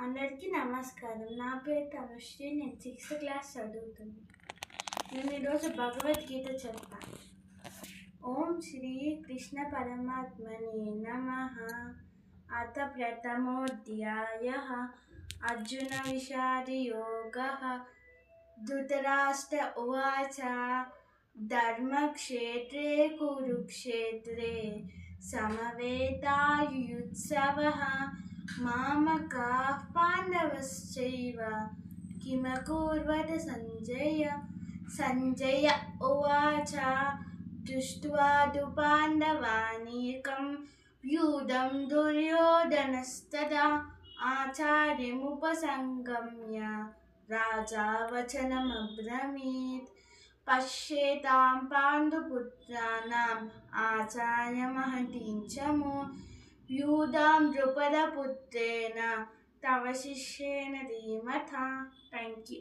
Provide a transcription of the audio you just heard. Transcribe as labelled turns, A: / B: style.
A: అందరికీ నమస్కారం. నా పేరు తనుశ్రీ. నేను 6th క్లాస్ చదువుతున్నాను. నేను ఈరోజు భగవద్గీత చెప్తాను. ఓం శ్రీ కృష్ణ పరమాత్మనే నమః. అథ ప్రథమోऽధ్యాయః అర్జున విషాదయోగః. ధృతరాష్ట్ర ఉవాచ ధర్మక్షేత్రే కురుక్షేత్రే సమవేతాయుయుత్సవః మామకాః పాండవశ్చైవ కిమకుర్వత సంజయ. సంజయ ఉవాచ దృష్ట్వా తు పాండవానీకం వ్యూఢం దుర్యోధనస్తదా ఆచార్యముపసంగమ్య రాజా వచనమబ్రవీత్. పశ్యేతాం పాండుపుత్రాణాం ఆచార్యమహतीं च వ్యూఢాం ద్రుపదపుత్రేణ తవ శిష్యేణ ధీమతా. Thank you.